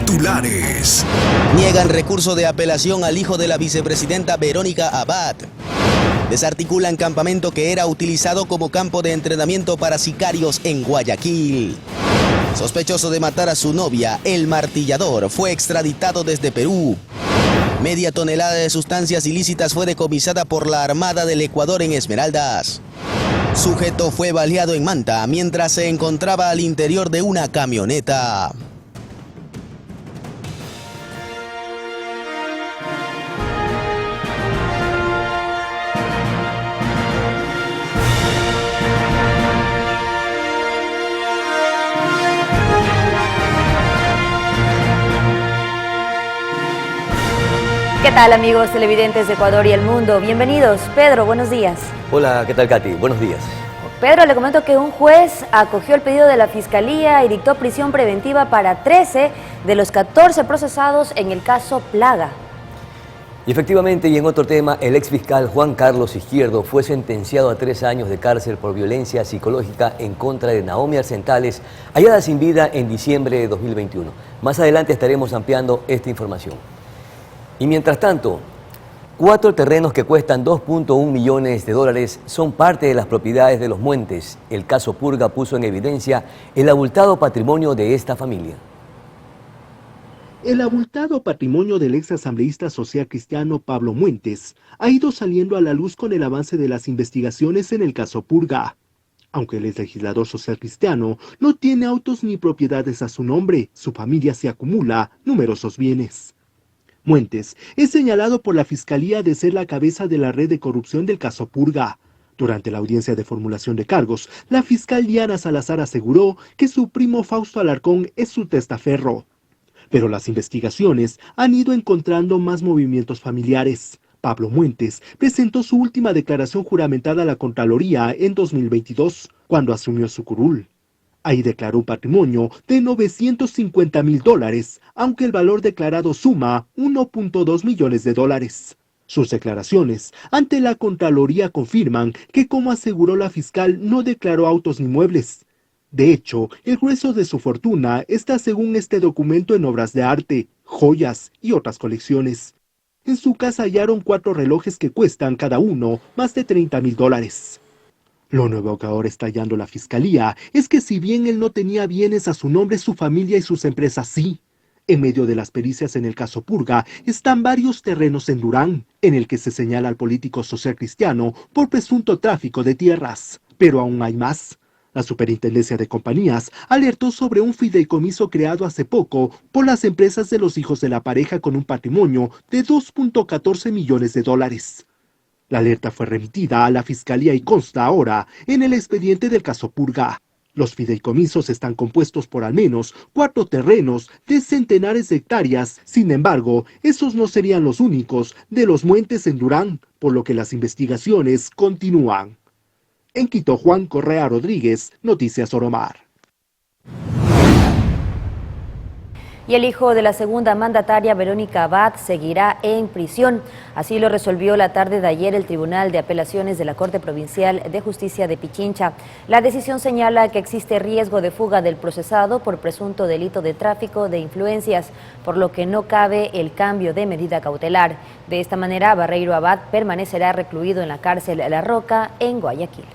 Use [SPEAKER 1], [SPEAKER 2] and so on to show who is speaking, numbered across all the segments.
[SPEAKER 1] Titulares.
[SPEAKER 2] Niegan recurso de apelación al hijo de la vicepresidenta Verónica Abad. Desarticulan campamento que era utilizado como campo de entrenamiento para sicarios en Guayaquil. Sospechoso de matar a su novia, el martillador, fue extraditado desde Perú. Media tonelada de sustancias ilícitas fue decomisada por la Armada del Ecuador en Esmeraldas. Sujeto fue baleado en Manta mientras se encontraba al interior de una camioneta.
[SPEAKER 3] ¿Qué tal, amigos televidentes de Ecuador y el mundo? Bienvenidos. Pedro, buenos días.
[SPEAKER 4] Hola, ¿qué tal, Katy? Buenos días.
[SPEAKER 3] Pedro, le comento que un juez acogió el pedido de la Fiscalía y dictó prisión preventiva para 13 de los 14 procesados en el caso Plaga.
[SPEAKER 4] Y efectivamente, y en otro tema, el exfiscal Juan Carlos Izquierdo fue sentenciado a 3 años de cárcel por violencia psicológica en contra de Naomi Arcentales, hallada sin vida en diciembre de 2021. Más adelante estaremos ampliando esta información. Y mientras tanto, 4 terrenos que cuestan 2.1 millones de dólares son parte de las propiedades de los Muentes. El caso Purga puso en evidencia el abultado patrimonio de esta familia.
[SPEAKER 5] El abultado patrimonio del ex asambleísta social cristiano Pablo Muentes ha ido saliendo a la luz con el avance de las investigaciones en el caso Purga. Aunque el ex legislador social cristiano no tiene autos ni propiedades a su nombre, su familia se acumula numerosos bienes. Muentes es señalado por la Fiscalía de ser la cabeza de la red de corrupción del caso Purga. Durante la audiencia de formulación de cargos, la fiscal Diana Salazar aseguró que su primo Fausto Alarcón es su testaferro. Pero las investigaciones han ido encontrando más movimientos familiares. Pablo Muentes presentó su última declaración juramentada a la Contraloría en 2022, cuando asumió su curul. Ahí declaró un patrimonio de $950,000, aunque el valor declarado suma 1.2 millones de dólares. Sus declaraciones ante la Contraloría confirman que, como aseguró la fiscal, no declaró autos ni muebles. De hecho, el grueso de su fortuna está, según este documento, en obras de arte, joyas y otras colecciones. En su casa hallaron 4 relojes que cuestan cada uno más de $30,000. Lo nuevo que ahora está hallando la Fiscalía es que si bien él no tenía bienes a su nombre, su familia y sus empresas sí. En medio de las pericias en el caso Purga están varios terrenos en Durán, en el que se señala al político social cristiano por presunto tráfico de tierras. Pero aún hay más. La Superintendencia de Compañías alertó sobre un fideicomiso creado hace poco por las empresas de los hijos de la pareja con un patrimonio de 2.14 millones de dólares. La alerta fue remitida a la Fiscalía y consta ahora en el expediente del caso Purga. Los fideicomisos están compuestos por al menos 4 terrenos de centenares de hectáreas. Sin embargo, esos no serían los únicos de los Muentes en Durán, por lo que las investigaciones continúan. En Quito, Juan Correa Rodríguez, Noticias Oromar.
[SPEAKER 3] Y el hijo de la segunda mandataria, Verónica Abad, seguirá en prisión. Así lo resolvió la tarde de ayer el Tribunal de Apelaciones de la Corte Provincial de Justicia de Pichincha. La decisión señala que existe riesgo de fuga del procesado por presunto delito de tráfico de influencias, por lo que no cabe el cambio de medida cautelar. De esta manera, Barreiro Abad permanecerá recluido en la cárcel La Roca, en Guayaquil.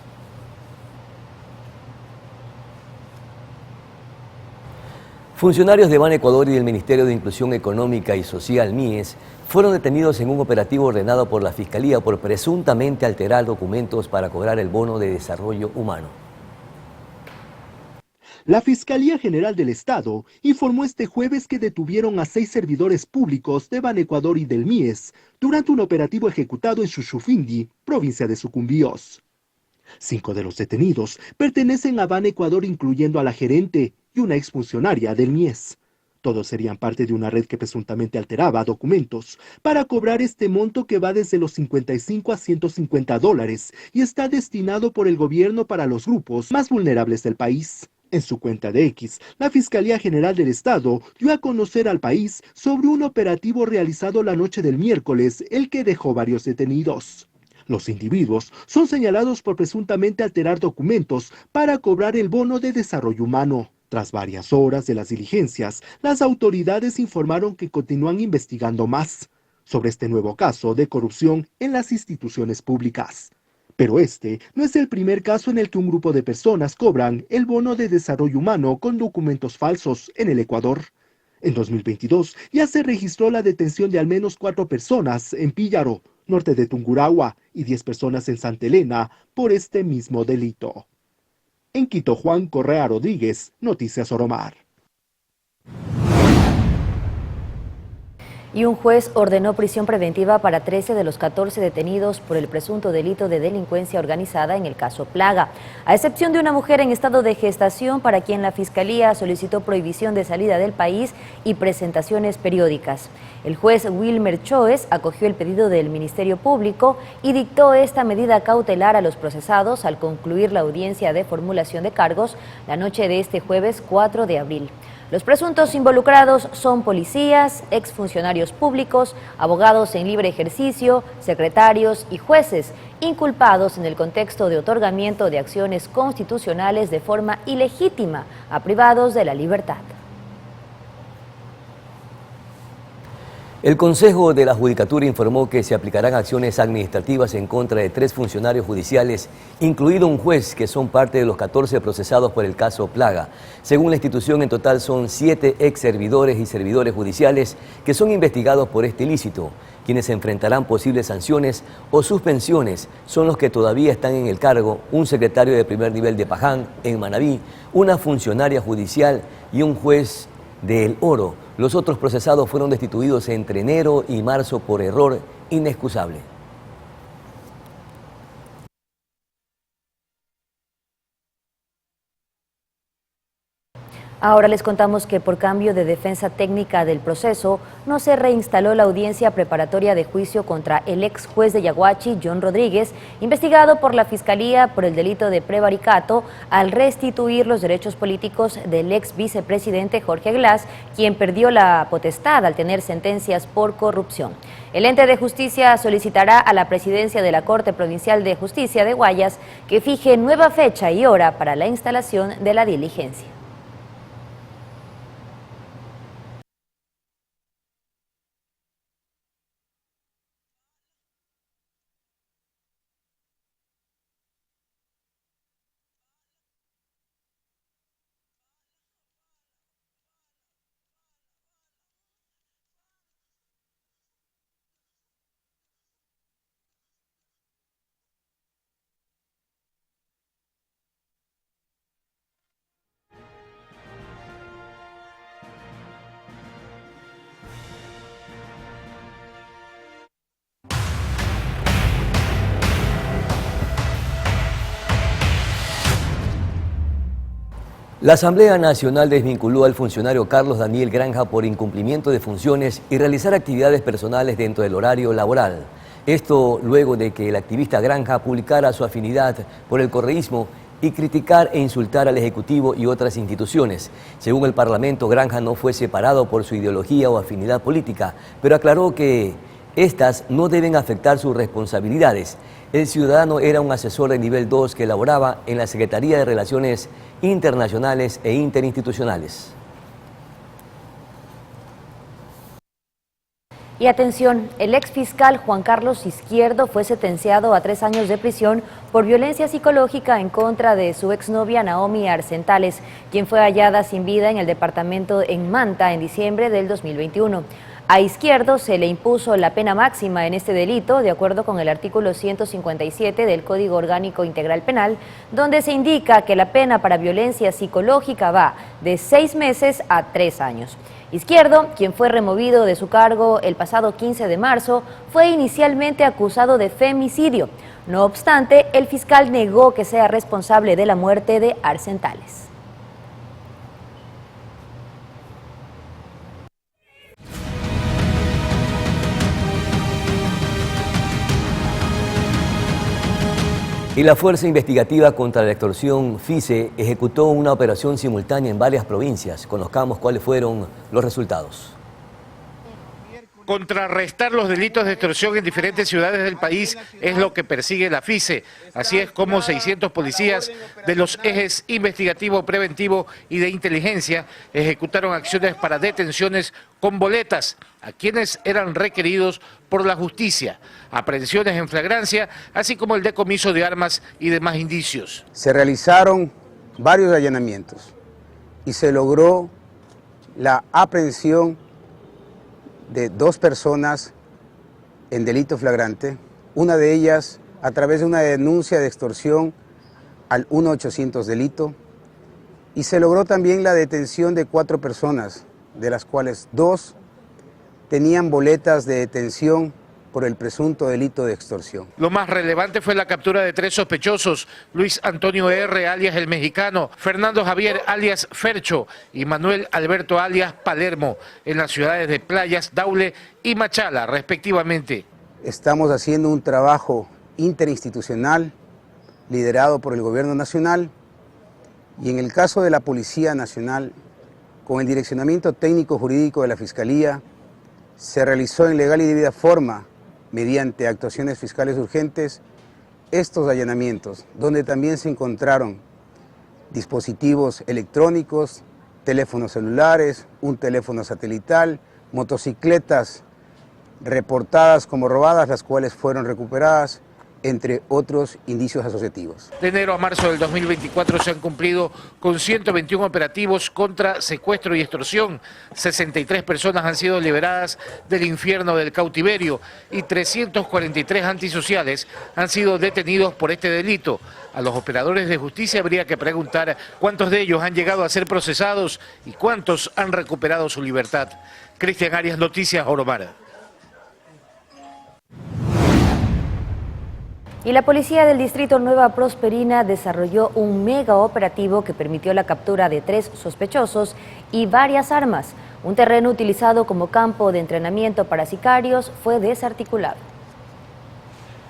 [SPEAKER 4] Funcionarios de Banecuador y del Ministerio de Inclusión Económica y Social, MIES, fueron detenidos en un operativo ordenado por la Fiscalía por presuntamente alterar documentos para cobrar el bono de desarrollo humano.
[SPEAKER 5] La Fiscalía General del Estado informó este jueves que detuvieron a 6 servidores públicos de Banecuador y del MIES durante un operativo ejecutado en Xuxufindi, provincia de Sucumbíos. 5 de los detenidos pertenecen a Banecuador, incluyendo a la gerente y una exfuncionaria del MIES. Todos serían parte de una red que presuntamente alteraba documentos para cobrar este monto que va desde los $55 a $150 y está destinado por el gobierno para los grupos más vulnerables del país. En su cuenta de X, la Fiscalía General del Estado dio a conocer al país sobre un operativo realizado la noche del miércoles, el que dejó varios detenidos. Los individuos son señalados por presuntamente alterar documentos para cobrar el bono de desarrollo humano. Tras varias horas de las diligencias, las autoridades informaron que continúan investigando más sobre este nuevo caso de corrupción en las instituciones públicas. Pero este no es el primer caso en el que un grupo de personas cobran el bono de desarrollo humano con documentos falsos en el Ecuador. En 2022 ya se registró la detención de al menos 4 personas en Píllaro, norte de Tungurahua, y 10 personas en Santa Elena por este mismo delito. En Quito, Juan Correa Rodríguez, Noticias Oromar.
[SPEAKER 3] Y un juez ordenó prisión preventiva para 13 de los 14 detenidos por el presunto delito de delincuencia organizada en el caso Plaga, a excepción de una mujer en estado de gestación para quien la Fiscalía solicitó prohibición de salida del país y presentaciones periódicas. El juez Wilmer Choes acogió el pedido del Ministerio Público y dictó esta medida cautelar a los procesados al concluir la audiencia de formulación de cargos la noche de este jueves 4 de abril. Los presuntos involucrados son policías, exfuncionarios públicos, abogados en libre ejercicio, secretarios y jueces, inculpados en el contexto de otorgamiento de acciones constitucionales de forma ilegítima a privados de la libertad.
[SPEAKER 4] El Consejo de la Judicatura informó que se aplicarán acciones administrativas en contra de 3 funcionarios judiciales, incluido un juez, que son parte de los 14 procesados por el caso Plaga. Según la institución, en total son 7 ex servidores y servidores judiciales que son investigados por este ilícito. Quienes enfrentarán posibles sanciones o suspensiones son los que todavía están en el cargo: un secretario de primer nivel de Paján, en Manabí, una funcionaria judicial y un juez de El Oro. Los otros procesados fueron destituidos entre enero y marzo por error inexcusable.
[SPEAKER 3] Ahora les contamos que por cambio de defensa técnica del proceso no se reinstaló la audiencia preparatoria de juicio contra el ex juez de Yaguachi, John Rodríguez, investigado por la Fiscalía por el delito de prevaricato al restituir los derechos políticos del ex vicepresidente Jorge Glass, quien perdió la potestad al tener sentencias por corrupción. El ente de justicia solicitará a la presidencia de la Corte Provincial de Justicia de Guayas que fije nueva fecha y hora para la instalación de la diligencia.
[SPEAKER 4] La Asamblea Nacional desvinculó al funcionario Carlos Daniel Granja por incumplimiento de funciones y realizar actividades personales dentro del horario laboral. Esto luego de que el activista Granja publicara su afinidad por el correísmo y criticar e insultar al Ejecutivo y otras instituciones. Según el Parlamento, Granja no fue separado por su ideología o afinidad política, pero aclaró que estas no deben afectar sus responsabilidades. El ciudadano era un asesor de nivel 2 que laboraba en la Secretaría de Relaciones Internacionales e Interinstitucionales.
[SPEAKER 3] Y atención, el ex fiscal Juan Carlos Izquierdo fue sentenciado a 3 años de prisión por violencia psicológica en contra de su exnovia Naomi Arsentales, quien fue hallada sin vida en el departamento en Manta en diciembre del 2021. A Izquierdo se le impuso la pena máxima en este delito, de acuerdo con el artículo 157 del Código Orgánico Integral Penal, donde se indica que la pena para violencia psicológica va de 6 meses a 3 años. Izquierdo, quien fue removido de su cargo el pasado 15 de marzo, fue inicialmente acusado de femicidio. No obstante, el fiscal negó que sea responsable de la muerte de Arsentales.
[SPEAKER 4] Y la Fuerza Investigativa contra la Extorsión, FICE, ejecutó una operación simultánea en varias provincias. Conozcamos cuáles fueron los resultados.
[SPEAKER 1] Contrarrestar los delitos de extorsión en diferentes ciudades del país es lo que persigue la FICE. Así es como 600 policías de los ejes investigativo, preventivo y de inteligencia ejecutaron acciones para detenciones con boletas a quienes eran requeridos por la justicia, aprehensiones en flagrancia, así como el decomiso de armas y demás indicios.
[SPEAKER 6] Se realizaron varios allanamientos y se logró la aprehensión de 2 personas en delito flagrante, una de ellas a través de una denuncia de extorsión al 1-800 delito, y se logró también la detención de 4 personas, de las cuales 2 tenían boletas de detención por el presunto delito de extorsión.
[SPEAKER 1] Lo más relevante fue la captura de 3 sospechosos: Luis Antonio R., alias El Mexicano, Fernando Javier, alias Fercho, y Manuel Alberto, alias Palermo, en las ciudades de Playas, Daule y Machala, respectivamente.
[SPEAKER 6] Estamos haciendo un trabajo interinstitucional liderado por el Gobierno Nacional, y en el caso de la Policía Nacional, con el direccionamiento técnico jurídico de la Fiscalía, se realizó en legal y debida forma, mediante actuaciones fiscales urgentes, estos allanamientos, donde también se encontraron dispositivos electrónicos, teléfonos celulares, un teléfono satelital, motocicletas reportadas como robadas, las cuales fueron recuperadas, entre otros indicios asociativos.
[SPEAKER 1] De enero a marzo del 2024 se han cumplido con 121 operativos contra secuestro y extorsión. 63 personas han sido liberadas del infierno del cautiverio y 343 antisociales han sido detenidos por este delito. A los operadores de justicia habría que preguntar cuántos de ellos han llegado a ser procesados y cuántos han recuperado su libertad. Cristian Arias, Noticias Oromar.
[SPEAKER 3] Y la policía del distrito Nueva Prosperina desarrolló un mega operativo que permitió la captura de 3 sospechosos y varias armas. Un terreno utilizado como campo de entrenamiento para sicarios fue desarticulado.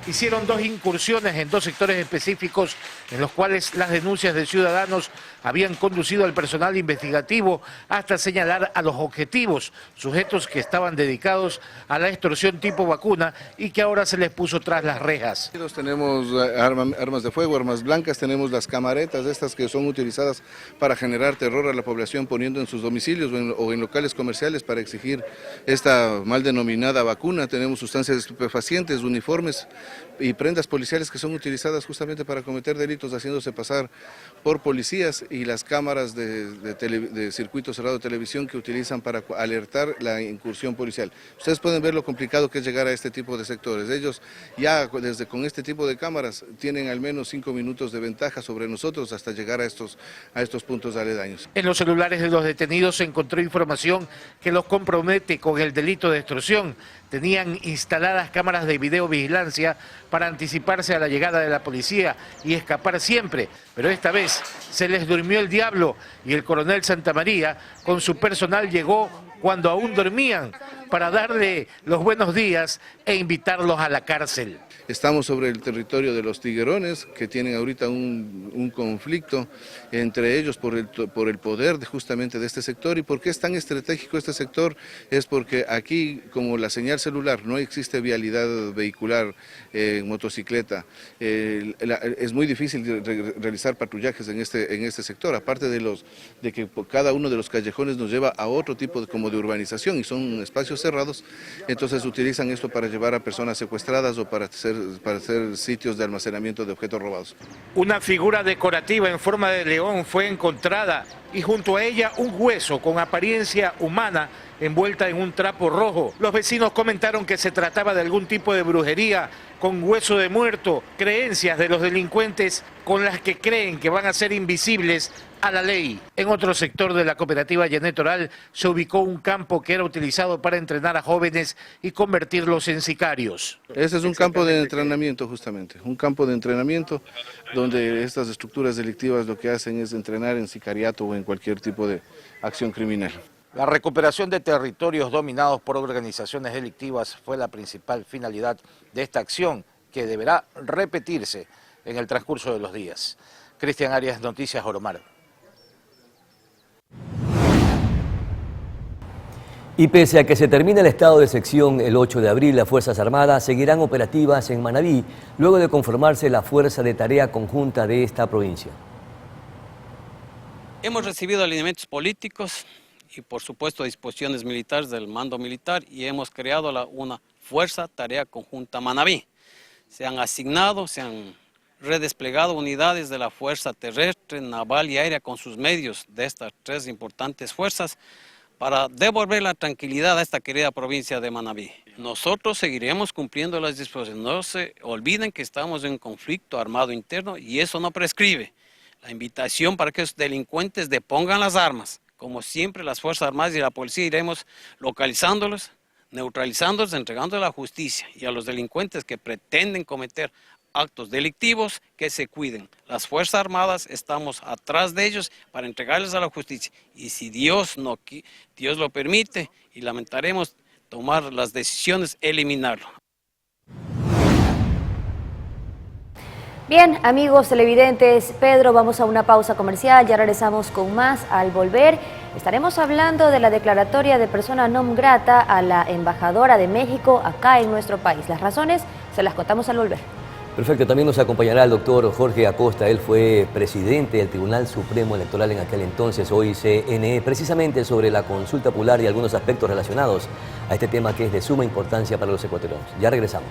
[SPEAKER 1] Hicieron 2 incursiones en 2 sectores específicos en los cuales las denuncias de ciudadanos habían conducido al personal investigativo hasta señalar a los objetivos, sujetos que estaban dedicados a la extorsión tipo vacuna y que ahora se les puso tras las rejas.
[SPEAKER 7] Tenemos armas de fuego, armas blancas, tenemos las camaretas estas que son utilizadas para generar terror a la población poniendo en sus domicilios o en locales comerciales para exigir esta mal denominada vacuna. Tenemos sustancias estupefacientes, uniformes y prendas policiales que son utilizadas justamente para cometer delitos haciéndose pasar por policías, y las cámaras de circuito cerrado de televisión que utilizan para alertar la incursión policial. Ustedes pueden ver lo complicado que es llegar a este tipo de sectores. Ellos ya con este tipo de cámaras tienen al menos 5 minutos de ventaja sobre nosotros hasta llegar a estos puntos aledaños.
[SPEAKER 1] En los celulares de los detenidos se encontró información que los compromete con el delito de extorsión. Tenían instaladas cámaras de videovigilancia para anticiparse a la llegada de la policía y escapar siempre, pero esta vez se les durmió el diablo y el coronel Santamaría con su personal llegó cuando aún dormían para darle los buenos días e invitarlos a la cárcel.
[SPEAKER 7] Estamos sobre el territorio de los tiguerones, que tienen ahorita un conflicto entre ellos por el poder justamente de este sector. ¿Y por qué es tan estratégico este sector? Es porque aquí, como la señal celular, no existe vialidad vehicular, motocicleta. Es muy difícil realizar patrullajes en este sector, aparte de que cada uno de los callejones nos lleva a otro tipo como de urbanización y son espacios cerrados. Entonces utilizan esto para llevar a personas secuestradas o para hacer sitios de almacenamiento de objetos robados.
[SPEAKER 1] Una figura decorativa en forma de león fue encontrada y junto a ella un hueso con apariencia humana envuelta en un trapo rojo. Los vecinos comentaron que se trataba de algún tipo de brujería con hueso de muerto, creencias de los delincuentes con las que creen que van a ser invisibles a la ley. En otro sector de la cooperativa Llanet Toral se ubicó un campo que era utilizado para entrenar a jóvenes y convertirlos en sicarios.
[SPEAKER 7] Ese es un campo de entrenamiento justamente, un campo de entrenamiento donde estas estructuras delictivas lo que hacen es entrenar en sicariato o en cualquier tipo de acción criminal.
[SPEAKER 1] La recuperación de territorios dominados por organizaciones delictivas fue la principal finalidad de esta acción, que deberá repetirse en el transcurso de los días. Cristian Arias, Noticias Oromar.
[SPEAKER 4] Y pese a que se termine el estado de excepción el 8 de abril, las Fuerzas Armadas seguirán operativas en Manabí, luego de conformarse la Fuerza de Tarea Conjunta de esta provincia.
[SPEAKER 8] Hemos recibido alineamientos políticos y por supuesto disposiciones militares del mando militar y hemos creado una Fuerza Tarea Conjunta Manabí. Se han asignado, se han redesplegado unidades de la Fuerza Terrestre, Naval y Aérea con sus medios de estas tres importantes fuerzas para devolver la tranquilidad a esta querida provincia de Manabí. Nosotros seguiremos cumpliendo las disposiciones. No se olviden que estamos en un conflicto armado interno y eso no prescribe. La invitación para que los delincuentes depongan las armas. Como siempre, las Fuerzas Armadas y la Policía iremos localizándolos, neutralizándolos, entregándolos a la justicia y a los delincuentes que pretenden cometer actos delictivos que se cuiden. Las Fuerzas Armadas estamos atrás de ellos para entregarles a la justicia. Y si Dios lo permite, y lamentaremos tomar las decisiones, eliminarlo.
[SPEAKER 3] Bien, amigos televidentes, Pedro, vamos a una pausa comercial, ya regresamos con más. Al volver estaremos hablando de la declaratoria de persona non grata a la embajadora de México acá en nuestro país. Las razones se las contamos al volver.
[SPEAKER 4] Perfecto, también nos acompañará el doctor Jorge Acosta. Él fue presidente del Tribunal Supremo Electoral en aquel entonces, hoy CNE, precisamente sobre la consulta popular y algunos aspectos relacionados a este tema que es de suma importancia para los ecuatorianos. Ya regresamos.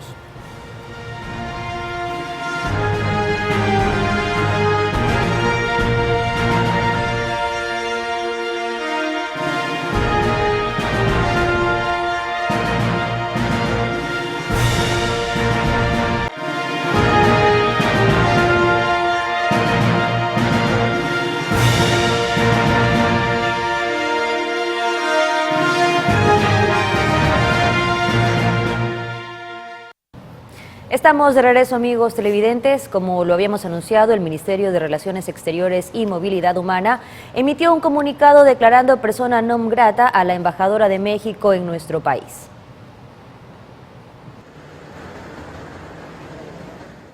[SPEAKER 3] Estamos de regreso, amigos televidentes. Como lo habíamos anunciado, el Ministerio de Relaciones Exteriores y Movilidad Humana emitió un comunicado declarando persona non grata a la embajadora de México en nuestro país.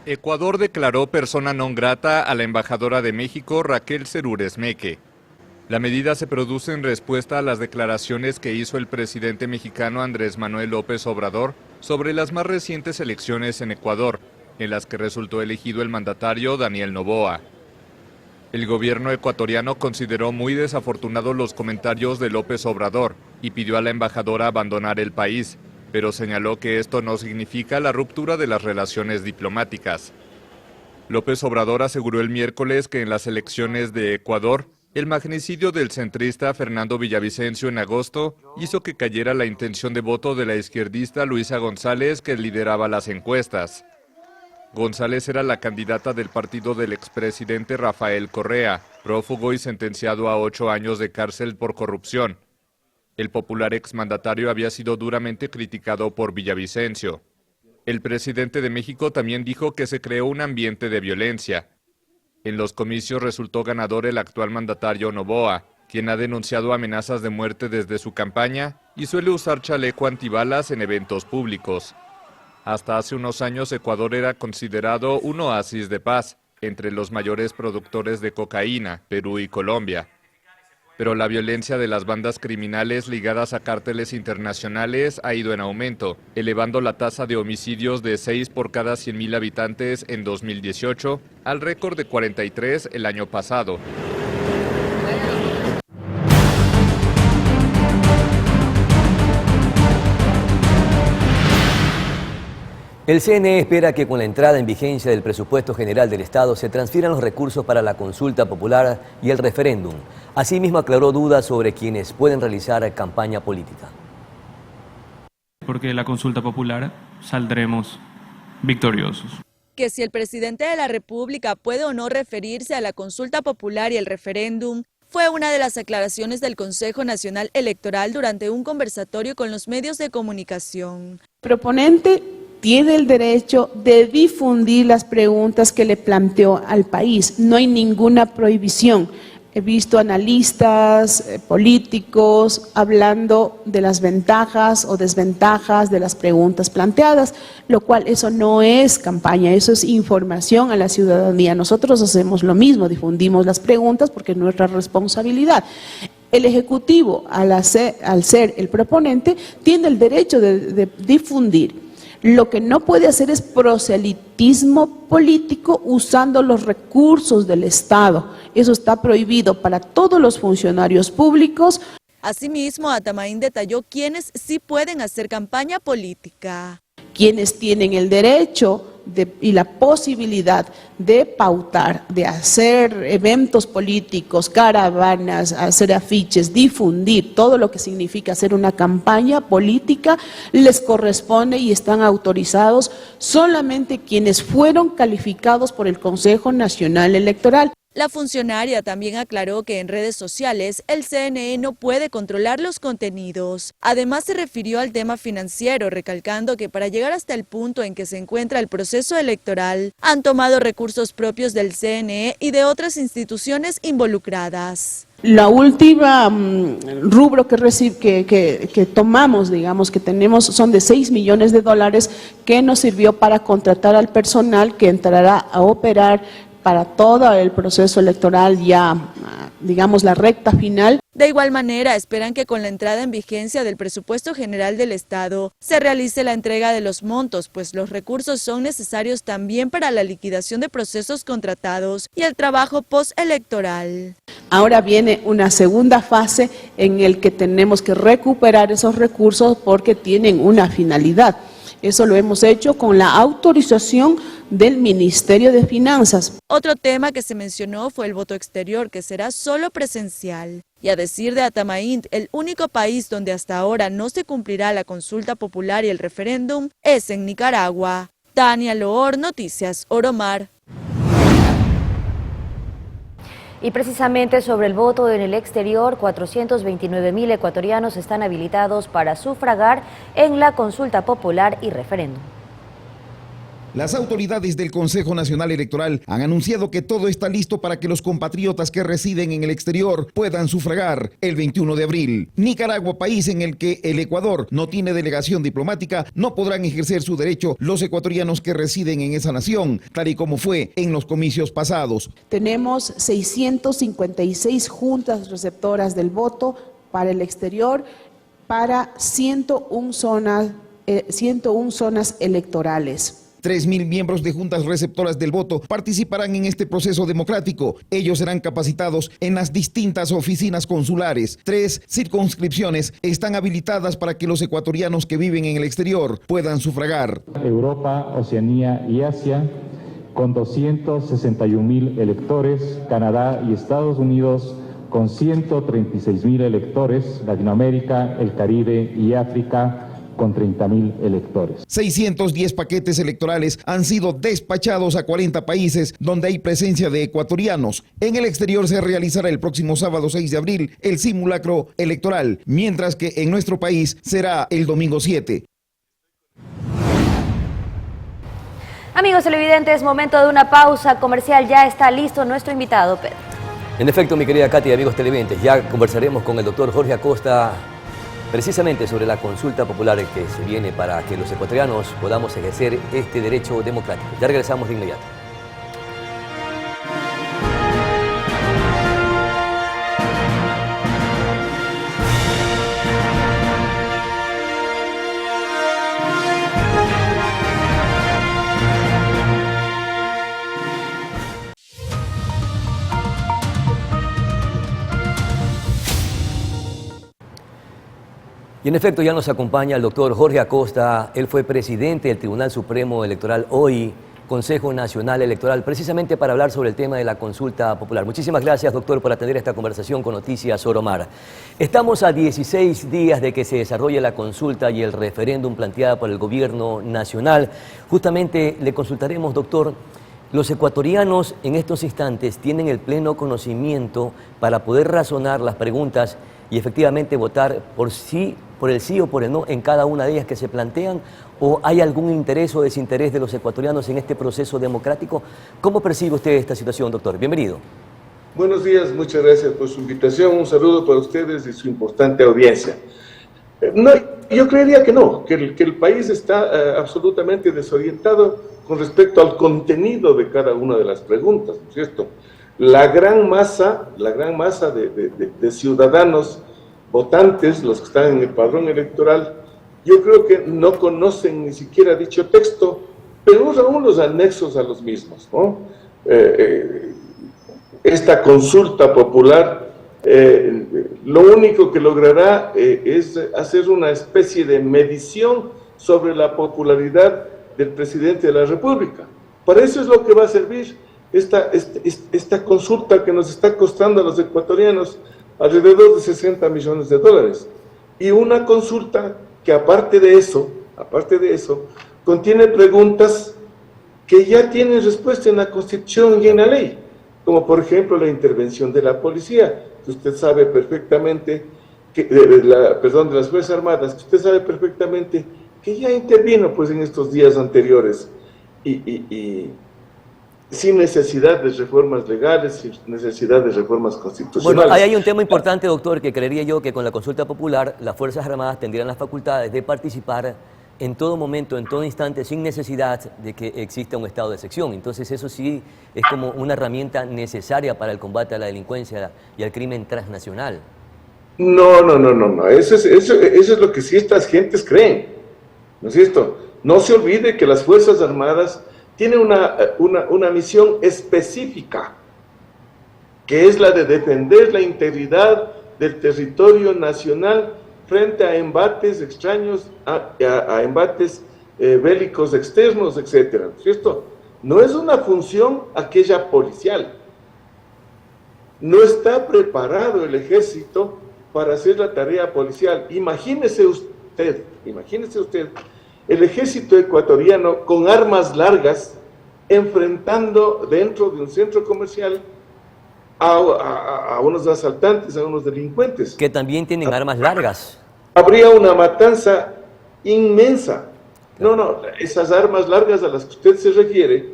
[SPEAKER 9] Ecuador declaró persona non grata a la embajadora de México, Raquel Cerúrez Meque. La medida se produce en respuesta a las declaraciones que hizo el presidente mexicano Andrés Manuel López Obrador sobre las más recientes elecciones en Ecuador, en las que resultó elegido el mandatario Daniel Noboa. El gobierno ecuatoriano consideró muy desafortunados los comentarios de López Obrador y pidió a la embajadora abandonar el país, pero señaló que esto no significa la ruptura de las relaciones diplomáticas. López Obrador aseguró el miércoles que en las elecciones de Ecuador, el magnicidio del centrista Fernando Villavicencio en agosto hizo que cayera la intención de voto de la izquierdista Luisa González, que lideraba las encuestas. González era la candidata del partido del expresidente Rafael Correa, prófugo y sentenciado a 8 años de cárcel por corrupción. El popular exmandatario había sido duramente criticado por Villavicencio. El presidente de México también dijo que se creó un ambiente de violencia. En los comicios resultó ganador el actual mandatario Noboa, quien ha denunciado amenazas de muerte desde su campaña y suele usar chaleco antibalas en eventos públicos. Hasta hace unos años Ecuador era considerado un oasis de paz entre los mayores productores de cocaína, Perú y Colombia. Pero la violencia de las bandas criminales ligadas a cárteles internacionales ha ido en aumento, elevando la tasa de homicidios de 6 por cada 100.000 habitantes en 2018 al récord de 43 el año pasado.
[SPEAKER 4] El CNE espera que con la entrada en vigencia del presupuesto general del Estado se transfieran los recursos para la consulta popular y el referéndum. Asimismo, aclaró dudas sobre quienes pueden realizar campaña política.
[SPEAKER 10] Porque la consulta popular saldremos victoriosos.
[SPEAKER 11] Que si el presidente de la República puede o no referirse a la consulta popular y el referéndum, fue una de las aclaraciones del Consejo Nacional Electoral durante un conversatorio con los medios de comunicación.
[SPEAKER 12] Proponente tiene el derecho de difundir las preguntas que le planteó al país. No hay ninguna prohibición. He visto analistas, políticos, hablando de las ventajas o desventajas de las preguntas planteadas, lo cual eso no es campaña, eso es información a la ciudadanía. Nosotros hacemos lo mismo, difundimos las preguntas porque es nuestra responsabilidad. El Ejecutivo, al ser el proponente, tiene el derecho de difundir. Lo que no puede hacer es proselitismo político usando los recursos del Estado. Eso está prohibido para todos los funcionarios públicos.
[SPEAKER 11] Asimismo, Atamaín detalló quiénes sí pueden hacer campaña política.
[SPEAKER 12] Quienes tienen el derecho y la posibilidad de pautar, de hacer eventos políticos, caravanas, hacer afiches, difundir todo lo que significa hacer una campaña política, les corresponde y están autorizados solamente quienes fueron calificados por el Consejo Nacional Electoral.
[SPEAKER 11] La funcionaria también aclaró que en redes sociales el CNE no puede controlar los contenidos. Además se refirió al tema financiero, recalcando que para llegar hasta el punto en que se encuentra el proceso electoral, han tomado recursos propios del CNE y de otras instituciones involucradas.
[SPEAKER 12] La última rubro que tomamos, digamos, que tenemos, son de $6 millones que nos sirvió para contratar al personal que entrará a operar para todo el proceso electoral, ya, digamos, la recta final.
[SPEAKER 11] De igual manera, esperan que con la entrada en vigencia del presupuesto general del Estado se realice la entrega de los montos, pues los recursos son necesarios también para la liquidación de procesos contratados y el trabajo postelectoral.
[SPEAKER 12] Ahora viene una segunda fase en el que tenemos que recuperar esos recursos porque tienen una finalidad. Eso lo hemos hecho con la autorización del Ministerio de Finanzas.
[SPEAKER 11] Otro tema que se mencionó fue el voto exterior, que será solo presencial. Y a decir de Atamaín, el único país donde hasta ahora no se cumplirá la consulta popular y el referéndum es en Nicaragua. Tania Loor, Noticias Oromar.
[SPEAKER 3] Y precisamente sobre el voto en el exterior, 429.000 ecuatorianos están habilitados para sufragar en la consulta popular y referéndum.
[SPEAKER 13] Las autoridades del Consejo Nacional Electoral han anunciado que todo está listo para que los compatriotas que residen en el exterior puedan sufragar el 21 de abril. Nicaragua, país en el que el Ecuador no tiene delegación diplomática, no podrán ejercer su derecho los ecuatorianos que residen en esa nación, tal y como fue en los comicios pasados.
[SPEAKER 12] Tenemos 656 juntas receptoras del voto para el exterior, para 101 zonas electorales.
[SPEAKER 13] 3.000 miembros de juntas receptoras del voto participarán en este proceso democrático. Ellos serán capacitados en las distintas oficinas consulares. 3 circunscripciones están habilitadas para que los ecuatorianos que viven en el exterior puedan sufragar.
[SPEAKER 14] Europa, Oceanía y Asia, con 261.000 electores. Canadá y Estados Unidos, con 136.000 electores. Latinoamérica, el Caribe y África, con 30.000 electores.
[SPEAKER 13] 610 paquetes electorales han sido despachados a 40 países donde hay presencia de ecuatorianos. En el exterior se realizará el próximo sábado 6 de abril el simulacro electoral, mientras que en nuestro país será el domingo 7.
[SPEAKER 3] Amigos televidentes, momento de una pausa comercial. Ya está listo nuestro invitado, Pedro.
[SPEAKER 4] En efecto, mi querida Katy y amigos televidentes, ya conversaremos con el doctor Jorge Acosta precisamente sobre la consulta popular que se viene para que los ecuatorianos podamos ejercer este derecho democrático. Ya regresamos de inmediato. Y en efecto ya nos acompaña el doctor Jorge Acosta. Él fue presidente del Tribunal Supremo Electoral, hoy Consejo Nacional Electoral, precisamente para hablar sobre el tema de la consulta popular. Muchísimas gracias, doctor, por atender esta conversación con Noticias Oromar. Estamos a 16 días de que se desarrolle la consulta y el referéndum planteada por el gobierno nacional. Justamente le consultaremos, doctor, los ecuatorianos en estos instantes tienen el pleno conocimiento para poder razonar las preguntas y efectivamente votar por el sí o por el no en cada una de ellas que se plantean, o hay algún interés o desinterés de los ecuatorianos en este proceso democrático. ¿Cómo percibe usted esta situación, doctor? Bienvenido.
[SPEAKER 15] Buenos días, muchas gracias por su invitación, un saludo para ustedes y su importante audiencia. No, yo creería que no, que el país está absolutamente desorientado con respecto al contenido de cada una de las preguntas, ¿no es cierto? la gran masa de ciudadanos votantes, los que están en el padrón electoral, yo creo que no conocen ni siquiera dicho texto, pero aún los anexos a los mismos, ¿no? Esta consulta popular lo único que logrará es hacer una especie de medición sobre la popularidad del presidente de la República. Para eso es lo que va a servir esta consulta que nos está costando a los ecuatorianos alrededor de 60 millones de dólares. Y una consulta que aparte de eso, contiene preguntas que ya tienen respuesta en la Constitución y en la ley, como por ejemplo la intervención de la policía, que usted sabe perfectamente, de las Fuerzas Armadas, que usted sabe perfectamente que ya intervino pues en estos días anteriores y sin necesidad de reformas legales, sin necesidad de reformas constitucionales.
[SPEAKER 4] Bueno, ahí hay un tema importante, doctor, que creería yo que con la consulta popular las Fuerzas Armadas tendrían las facultades de participar en todo momento, en todo instante, sin necesidad de que exista un estado de excepción. Entonces eso sí es como una herramienta necesaria para el combate a la delincuencia y al crimen transnacional.
[SPEAKER 15] No. Eso es lo que sí estas gentes creen, ¿no es cierto? No se olvide que las Fuerzas Armadas tienen una misión específica, que es la de defender la integridad del territorio nacional frente a embates extraños, a embates bélicos externos, etcétera, ¿no es cierto? No es una función aquella policial. No está preparado el ejército para hacer la tarea policial. Imagínese usted el ejército ecuatoriano con armas largas enfrentando dentro de un centro comercial a unos asaltantes, a unos delincuentes.
[SPEAKER 4] Que también tienen armas largas.
[SPEAKER 15] Habría una matanza inmensa. No, esas armas largas a las que usted se refiere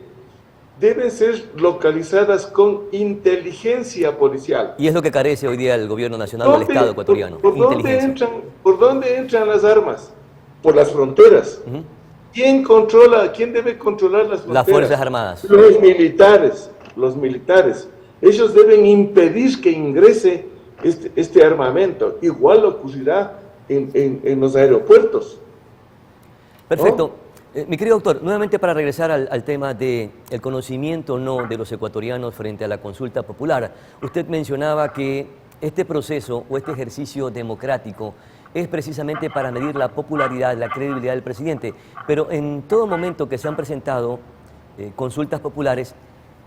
[SPEAKER 15] deben ser localizadas con inteligencia policial.
[SPEAKER 4] Y es lo que carece hoy día el gobierno nacional o el Estado ecuatoriano.
[SPEAKER 15] ¿Por dónde entran las armas? Por las fronteras. ¿Quién debe controlar las fronteras?
[SPEAKER 4] Las Fuerzas Armadas.
[SPEAKER 15] Los militares. Ellos deben impedir que ingrese este armamento. Igual ocurrirá en los aeropuertos.
[SPEAKER 4] Perfecto. Mi querido doctor, nuevamente para regresar al tema del conocimiento o no de los ecuatorianos frente a la consulta popular. Usted mencionaba que este proceso o este ejercicio democrático es precisamente para medir la popularidad, la credibilidad del presidente. Pero en todo momento que se han presentado consultas populares,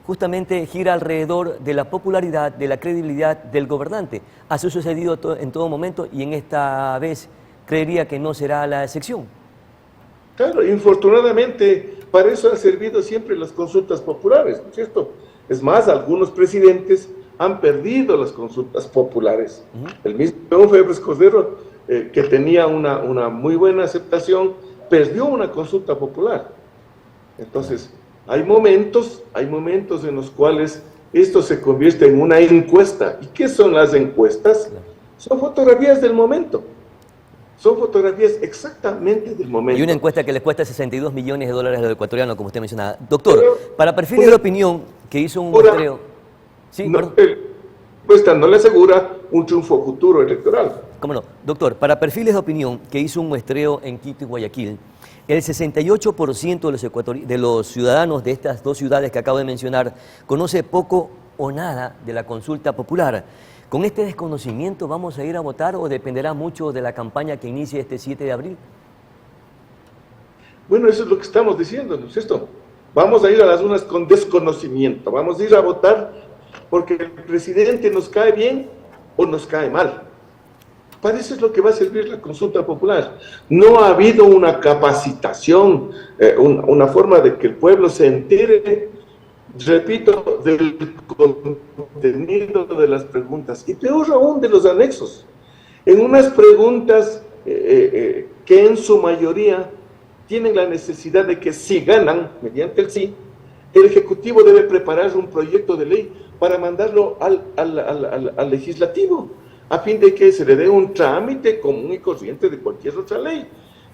[SPEAKER 4] justamente gira alrededor de la popularidad, de la credibilidad del gobernante. Así ha sucedido en todo momento y en esta vez creería que no será la excepción.
[SPEAKER 15] Claro, infortunadamente para eso han servido siempre las consultas populares, ¿no es cierto? Es más, algunos presidentes han perdido las consultas populares. El mismo León Febres Cordero, que tenía una muy buena aceptación, perdió una consulta popular. Entonces, hay momentos en los cuales esto se convierte en una encuesta. ¿Y qué son las encuestas? Son fotografías del momento. Son fotografías exactamente del momento.
[SPEAKER 4] Y una encuesta que les cuesta 62 millones de dólares a los ecuatorianos, como usted mencionaba. Doctor, para perfiles de opinión que hizo un muestreo... Sí,
[SPEAKER 15] la encuesta no le asegura un triunfo futuro electoral.
[SPEAKER 4] ¿Cómo no? Doctor, para perfiles de opinión que hizo un muestreo en Quito y Guayaquil, el 68% de los ciudadanos de estas dos ciudades que acabo de mencionar conoce poco o nada de la consulta popular. ¿Con este desconocimiento vamos a ir a votar o dependerá mucho de la campaña que inicie este 7 de abril?
[SPEAKER 15] Bueno, eso es lo que estamos diciendo, ¿no es cierto? Vamos a ir a las urnas con desconocimiento, vamos a ir a votar porque el presidente nos cae bien o nos cae mal. Para eso es lo que va a servir la consulta popular. No ha habido una capacitación, una forma de que el pueblo se entere, repito, del contenido de las preguntas y peor aún de los anexos. En unas preguntas que en su mayoría tienen la necesidad de que si ganan, mediante el sí, el Ejecutivo debe preparar un proyecto de ley para mandarlo al Legislativo, a fin de que se le dé un trámite común y corriente de cualquier otra ley.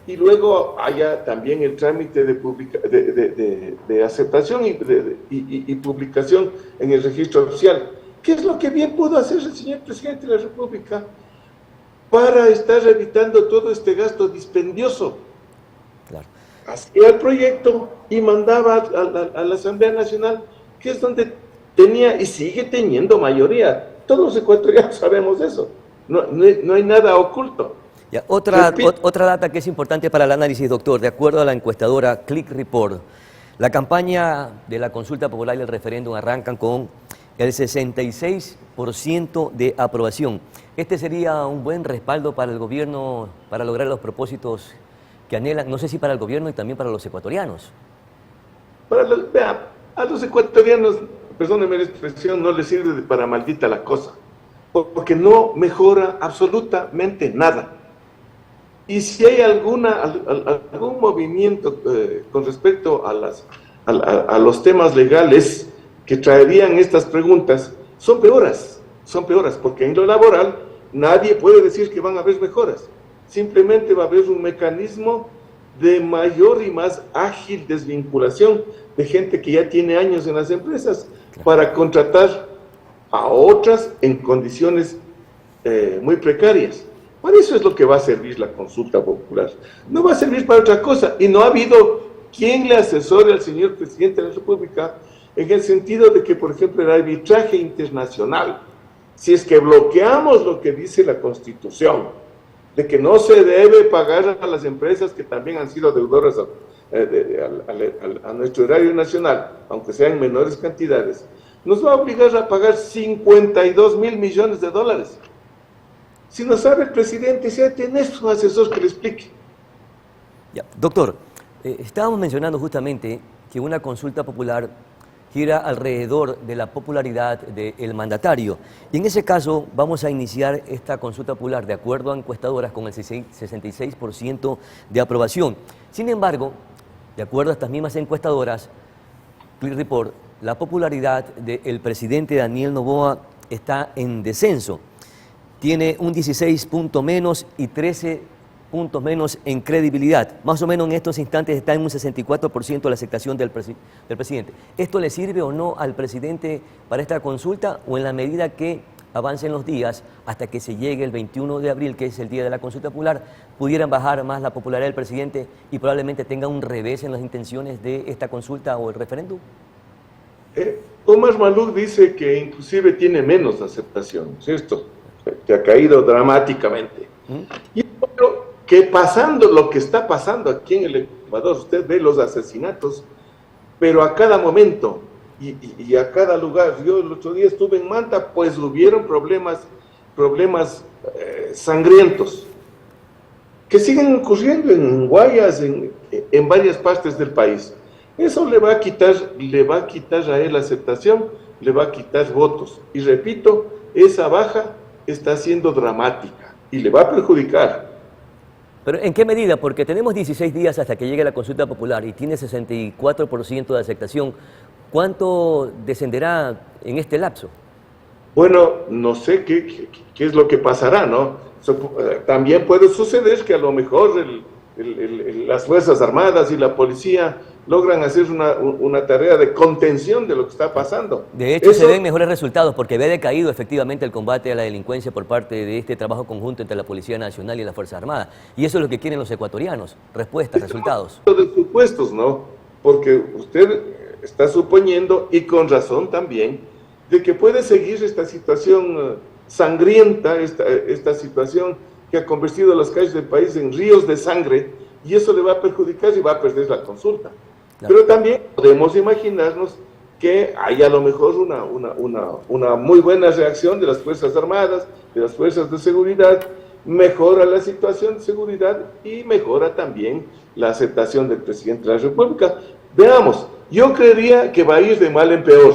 [SPEAKER 15] y luego haya también el trámite de aceptación y publicación en el registro oficial. ¿Qué es lo que bien pudo hacer el señor presidente de la República para estar evitando todo este gasto dispendioso?
[SPEAKER 4] Claro.
[SPEAKER 15] Hacía el proyecto y mandaba a la Asamblea Nacional, que es donde tenía y sigue teniendo mayoría. Todos los ecuatorianos sabemos eso. No hay nada oculto.
[SPEAKER 4] Ya, otra data que es importante para el análisis, doctor. De acuerdo a la encuestadora Click Report, la campaña de la consulta popular y el referéndum arrancan con el 66% de aprobación. Este sería un buen respaldo para el gobierno para lograr los propósitos que anhelan, no sé si para el gobierno y también para los ecuatorianos.
[SPEAKER 15] A los ecuatorianos, perdónenme la expresión, no les sirve para maldita la cosa, porque no mejora absolutamente nada. Y si hay algún movimiento con respecto a los temas legales que traerían estas preguntas, son peoras, porque en lo laboral nadie puede decir que van a haber mejoras. Simplemente va a haber un mecanismo de mayor y más ágil desvinculación de gente que ya tiene años en las empresas para contratar a otras en condiciones muy precarias. Para eso es lo que va a servir la consulta popular. No va a servir para otra cosa. Y no ha habido quien le asesore al señor presidente de la República en el sentido de que, por ejemplo, el arbitraje internacional, si es que bloqueamos lo que dice la Constitución, de que no se debe pagar a las empresas que también han sido deudoras a nuestro erario nacional, aunque sean en menores cantidades, nos va a obligar a pagar 52 mil millones de dólares. Si no sabe el presidente, si tenés un asesor que le explique.
[SPEAKER 4] Ya, doctor, estábamos mencionando justamente que una consulta popular gira alrededor de la popularidad del mandatario. Y en ese caso vamos a iniciar esta consulta popular de acuerdo a encuestadoras con el 66% de aprobación. Sin embargo, de acuerdo a estas mismas encuestadoras, Click Report, la popularidad del presidente Daniel Noboa está en descenso. Tiene un 16 puntos menos y 13 puntos menos en credibilidad. Más o menos en estos instantes está en un 64% de la aceptación del presidente. ¿Esto le sirve o no al presidente para esta consulta o en la medida que avancen los días hasta que se llegue el 21 de abril, que es el día de la consulta popular, pudieran bajar más la popularidad del presidente y probablemente tenga un revés en las intenciones de esta consulta o el referéndum?
[SPEAKER 15] Omar Maluk dice que inclusive tiene menos aceptación, ¿cierto? Que ha caído dramáticamente. Y que pasando lo que está pasando aquí en el Ecuador, usted ve los asesinatos, pero a cada momento y a cada lugar. Yo el otro día estuve en Manta, pues hubieron problemas sangrientos que siguen ocurriendo en Guayas, en varias partes del país. Eso le va a quitar a él aceptación, le va a quitar votos. Y repito, esa baja está siendo dramática y le va a perjudicar.
[SPEAKER 4] ¿Pero en qué medida? Porque tenemos 16 días hasta que llegue la consulta popular y tiene 64% de aceptación. ¿Cuánto descenderá en este lapso?
[SPEAKER 15] Bueno, no sé qué es lo que pasará, ¿no? También puede suceder que a lo mejor las Fuerzas Armadas y la policía logran hacer una tarea de contención de lo que está pasando.
[SPEAKER 4] De hecho, se ven mejores resultados porque ve decaído efectivamente el combate a la delincuencia por parte de este trabajo conjunto entre la Policía Nacional y las Fuerzas Armadas. Y eso es lo que quieren los ecuatorianos, respuestas, resultados.
[SPEAKER 15] De supuestos, ¿no? Porque usted está suponiendo, y con razón también, de que puede seguir esta situación sangrienta, esta situación que ha convertido las calles del país en ríos de sangre, y eso le va a perjudicar y va a perder la consulta. Claro. Pero también podemos imaginarnos que hay a lo mejor una muy buena reacción de las Fuerzas Armadas, de las Fuerzas de Seguridad, mejora la situación de seguridad y mejora también la aceptación del presidente de la República. Veamos, yo creería que va a ir de mal en peor,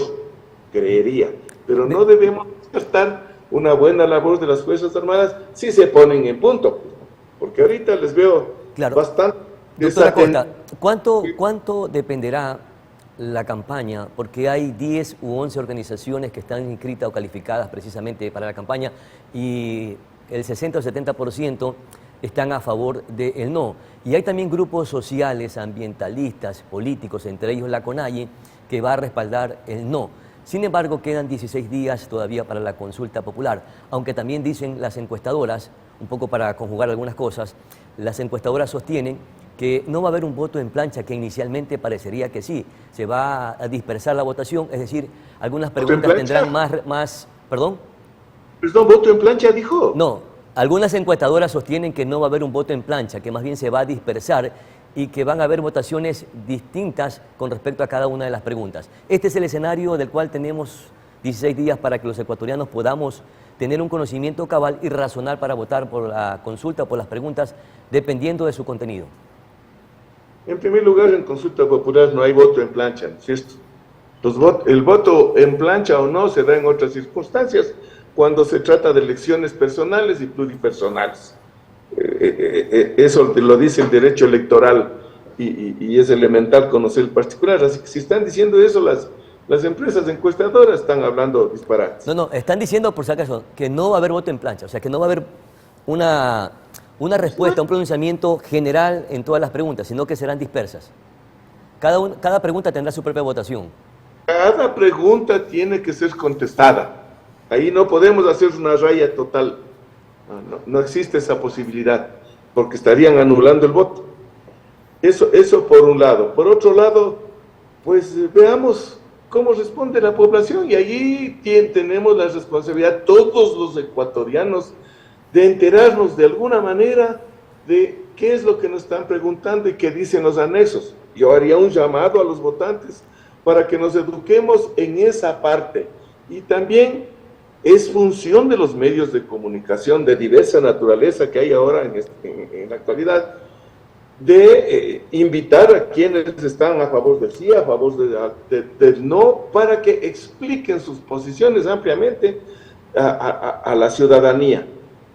[SPEAKER 15] pero no debemos descartar una buena labor de las Fuerzas Armadas si se ponen en punto, porque ahorita les veo bastante
[SPEAKER 4] desatentos. ¿Cuánto dependerá la campaña? Porque hay 10 u 11 organizaciones que están inscritas o calificadas precisamente para la campaña y el 60 o 70% están a favor del no. Y hay también grupos sociales, ambientalistas, políticos, entre ellos la CONAIE, que va a respaldar el no. Sin embargo, quedan 16 días todavía para la consulta popular, aunque también dicen las encuestadoras, un poco para conjugar algunas cosas, las encuestadoras sostienen que no va a haber un voto en plancha, que inicialmente parecería que sí. Se va a dispersar la votación, es decir, algunas preguntas tendrán más... ¿Perdón?
[SPEAKER 15] Perdón, ¿voto en plancha dijo?
[SPEAKER 4] No, algunas encuestadoras sostienen que no va a haber un voto en plancha, que más bien se va a dispersar y que van a haber votaciones distintas con respecto a cada una de las preguntas. Este es el escenario del cual tenemos 16 días para que los ecuatorianos podamos tener un conocimiento cabal y razonar para votar por la consulta, por las preguntas, dependiendo de su contenido.
[SPEAKER 15] En primer lugar, en consulta popular no hay voto en plancha, ¿no es cierto? El voto en plancha o no se da en otras circunstancias, cuando se trata de elecciones personales y pluripersonales. Eso lo dice el derecho electoral y es elemental conocer el particular. Así que si están diciendo eso, las empresas encuestadoras están hablando disparates.
[SPEAKER 4] No, están diciendo, por si acaso, que no va a haber voto en plancha, o sea, que no va a haber una respuesta, un pronunciamiento general en todas las preguntas, sino que serán dispersas. Cada pregunta tendrá su propia votación.
[SPEAKER 15] Cada pregunta tiene que ser contestada. Ahí no podemos hacer una raya total. No existe esa posibilidad, porque estarían anulando el voto. Eso por un lado. Por otro lado, pues veamos cómo responde la población, y allí tenemos la responsabilidad, todos los ecuatorianos, de enterarnos de alguna manera de qué es lo que nos están preguntando y qué dicen los anexos. Yo haría un llamado a los votantes para que nos eduquemos en esa parte. Y también es función de los medios de comunicación de diversa naturaleza que hay ahora en la actualidad, de invitar a quienes están a favor del sí, a favor del no, para que expliquen sus posiciones ampliamente a la ciudadanía.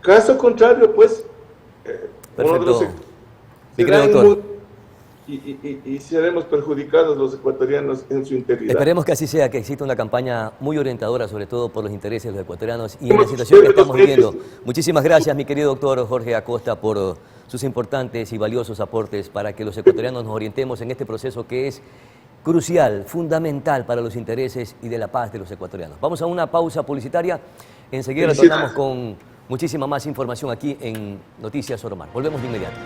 [SPEAKER 15] Caso contrario, pues,
[SPEAKER 4] Perfecto. Mi querido doctor.
[SPEAKER 15] Y seremos perjudicados los ecuatorianos en su integridad.
[SPEAKER 4] Esperemos que así sea, que exista una campaña muy orientadora, sobre todo por los intereses de los ecuatorianos y en la situación que estamos viviendo. Muchísimas gracias, mi querido doctor Jorge Acosta, por sus importantes y valiosos aportes para que los ecuatorianos nos orientemos en este proceso que es crucial, fundamental para los intereses y de la paz de los ecuatorianos. Vamos a una pausa publicitaria. Enseguida retornamos con muchísima más información aquí en Noticias Oromar. Volvemos de inmediato.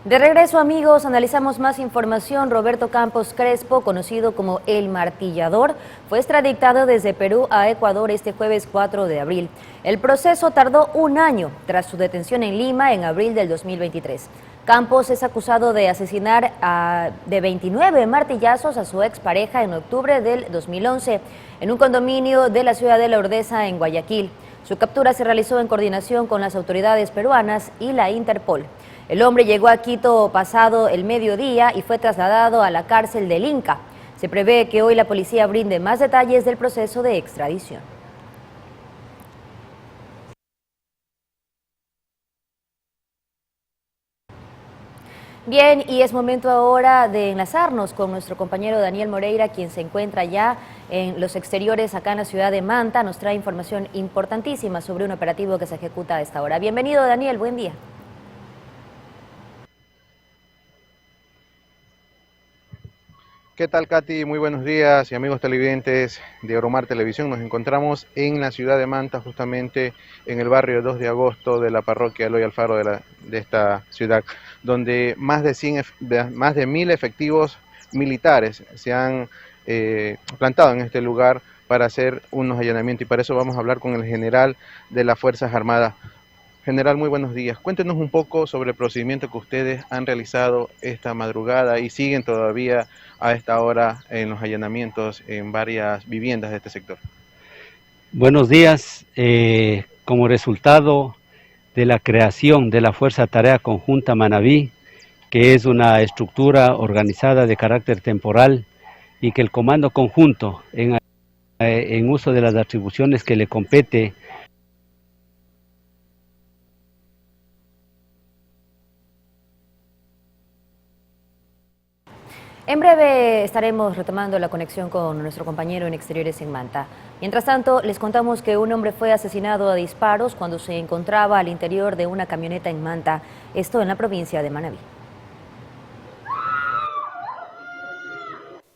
[SPEAKER 3] De regreso, amigos, analizamos más información. Roberto Campos Crespo, conocido como El Martillador, fue extraditado desde Perú a Ecuador este jueves 4 de abril. El proceso tardó un año tras su detención en Lima en abril del 2023. Campos es acusado de asesinar de 29 martillazos a su expareja en octubre del 2011 en un condominio de la ciudad de La Ordesa, en Guayaquil. Su captura se realizó en coordinación con las autoridades peruanas y la Interpol. El hombre llegó a Quito pasado el mediodía y fue trasladado a la cárcel del Inca. Se prevé que hoy la policía brinde más detalles del proceso de extradición. Bien, y es momento ahora de enlazarnos con nuestro compañero Daniel Moreira, quien se encuentra ya en los exteriores acá en la ciudad de Manta. Nos trae información importantísima sobre un operativo que se ejecuta a esta hora. Bienvenido, Daniel, buen día.
[SPEAKER 16] ¿Qué tal, Katy? Muy buenos días y amigos televidentes de Oromar Televisión. Nos encontramos en la ciudad de Manta, justamente en el barrio 2 de agosto de la parroquia Eloy Alfaro de esta ciudad, donde más de 1000 efectivos militares se han plantado en este lugar para hacer unos allanamientos, y para eso vamos a hablar con el general de las Fuerzas Armadas. General, muy buenos días. Cuéntenos un poco sobre el procedimiento que ustedes han realizado esta madrugada y siguen todavía a esta hora en los allanamientos en varias viviendas de este sector.
[SPEAKER 17] Buenos días. Como resultado de la creación de la Fuerza Tarea Conjunta Manabí, que es una estructura organizada de carácter temporal y que el comando conjunto, en uso de las atribuciones que le compete,
[SPEAKER 3] En breve estaremos retomando la conexión con nuestro compañero en Exteriores en Manta. Mientras tanto, les contamos que un hombre fue asesinado a disparos cuando se encontraba al interior de una camioneta en Manta, esto en la provincia de Manabí.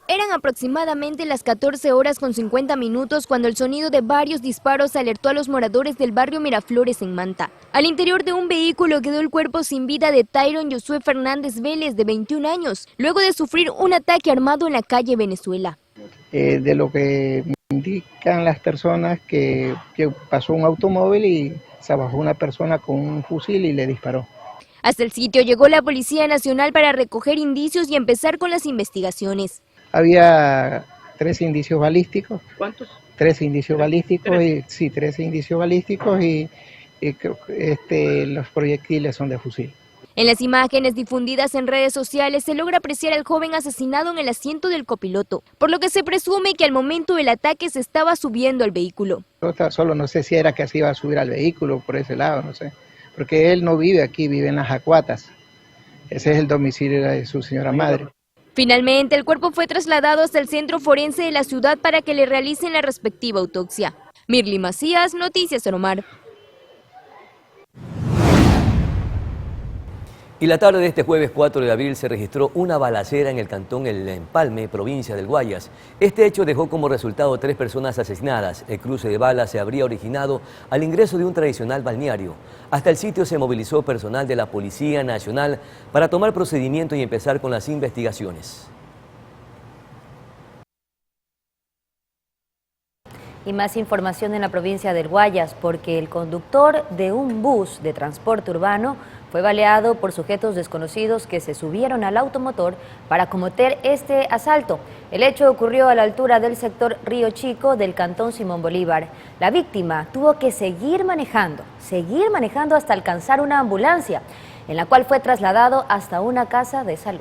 [SPEAKER 18] Eran aproximadamente las 14:50 cuando el sonido de varios disparos alertó a los moradores del barrio Miraflores en Manta. Al interior de un vehículo quedó el cuerpo sin vida de Tyron Josué Fernández Vélez, de 21 años, luego de sufrir un ataque armado en la calle Venezuela.
[SPEAKER 19] De lo que indican las personas que pasó un automóvil y se bajó una persona con un fusil y le disparó.
[SPEAKER 18] Hasta el sitio llegó la Policía Nacional para recoger indicios y empezar con las investigaciones.
[SPEAKER 19] Había 13 indicios balísticos.
[SPEAKER 20] ¿Cuántos?
[SPEAKER 19] 13 indicios balísticos. Sí, 13 indicios balísticos y los proyectiles son de fusil.
[SPEAKER 18] En las imágenes difundidas en redes sociales se logra apreciar al joven asesinado en el asiento del copiloto, por lo que se presume que al momento del ataque se estaba subiendo al vehículo.
[SPEAKER 19] Solo no sé si era que se iba a subir al vehículo por ese lado, no sé, porque él no vive aquí, vive en Las Acuatas. Ese es el domicilio de su señora madre.
[SPEAKER 18] Finalmente, el cuerpo fue trasladado hasta el centro forense de la ciudad para que le realicen la respectiva autopsia. Mirly Macías, Noticias Oromar.
[SPEAKER 4] Y la tarde de este jueves 4 de abril se registró una balacera en el cantón El Empalme, provincia del Guayas. Este hecho dejó como resultado 3 personas asesinadas. El cruce de balas se habría originado al ingreso de un tradicional balneario. Hasta el sitio se movilizó personal de la Policía Nacional para tomar procedimiento y empezar con las investigaciones.
[SPEAKER 3] Y más información en la provincia del Guayas, porque el conductor de un bus de transporte urbano fue baleado por sujetos desconocidos que se subieron al automotor para cometer este asalto. El hecho ocurrió a la altura del sector Río Chico del cantón Simón Bolívar. La víctima tuvo que seguir manejando hasta alcanzar una ambulancia, en la cual fue trasladado hasta una casa de salud.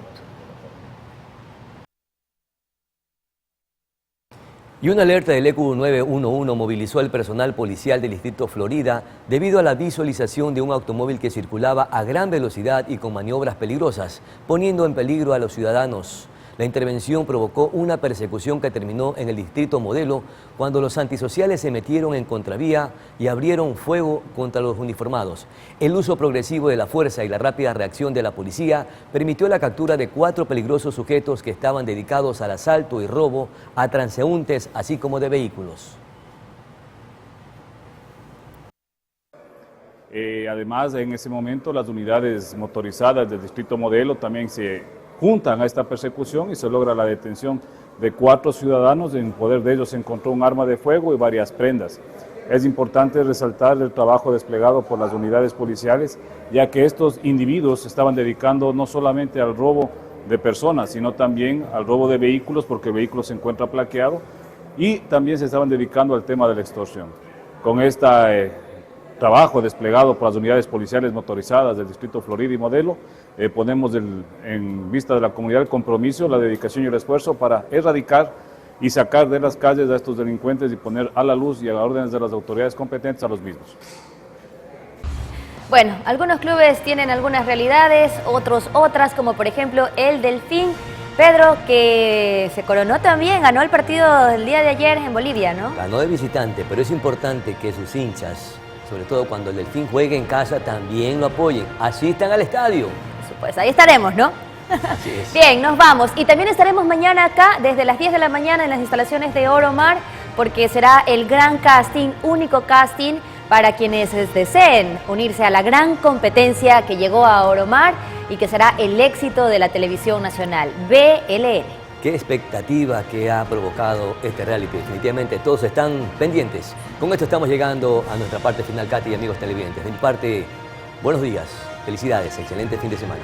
[SPEAKER 4] Y una alerta del ECU 911 movilizó al personal policial del Distrito Florida debido a la visualización de un automóvil que circulaba a gran velocidad y con maniobras peligrosas, poniendo en peligro a los ciudadanos. La intervención provocó una persecución que terminó en el Distrito Modelo cuando los antisociales se metieron en contravía y abrieron fuego contra los uniformados. El uso progresivo de la fuerza y la rápida reacción de la policía permitió la captura de 4 peligrosos sujetos que estaban dedicados al asalto y robo a transeúntes, así como de vehículos.
[SPEAKER 21] Además, en ese momento las unidades motorizadas del Distrito Modelo también se juntan a esta persecución y se logra la detención de 4 ciudadanos. En poder de ellos se encontró un arma de fuego y varias prendas. Es importante resaltar el trabajo desplegado por las unidades policiales, ya que estos individuos se estaban dedicando no solamente al robo de personas, sino también al robo de vehículos, porque el vehículo se encuentra plaqueado, y también se estaban dedicando al tema de la extorsión. Con este trabajo desplegado por las unidades policiales motorizadas del Distrito Florida y Modelo, ponemos en vista de la comunidad el compromiso, la dedicación y el esfuerzo para erradicar y sacar de las calles a estos delincuentes y poner a la luz y a las órdenes de las autoridades competentes a los mismos.
[SPEAKER 3] Bueno, algunos clubes tienen algunas realidades, otros otras, como por ejemplo el Delfín. Pedro, que se coronó también, ganó el partido del día de ayer en Bolivia, ¿no?
[SPEAKER 4] Ganó de visitante, pero es importante que sus hinchas, sobre todo cuando el Delfín juegue en casa, también lo apoyen. Asistan al estadio.
[SPEAKER 3] Pues ahí estaremos, ¿no?
[SPEAKER 4] Así es.
[SPEAKER 3] Bien, nos vamos. Y también estaremos mañana acá, desde las 10 de la mañana, en las instalaciones de Oromar, porque será el gran casting, único casting, para quienes deseen unirse a la gran competencia que llegó a Oromar y que será el éxito de la televisión nacional, BLN.
[SPEAKER 4] Qué expectativa que ha provocado este reality. Definitivamente todos están pendientes. Con esto estamos llegando a nuestra parte final, Katy y amigos televidentes. De mi parte, buenos días, felicidades, excelente fin de semana.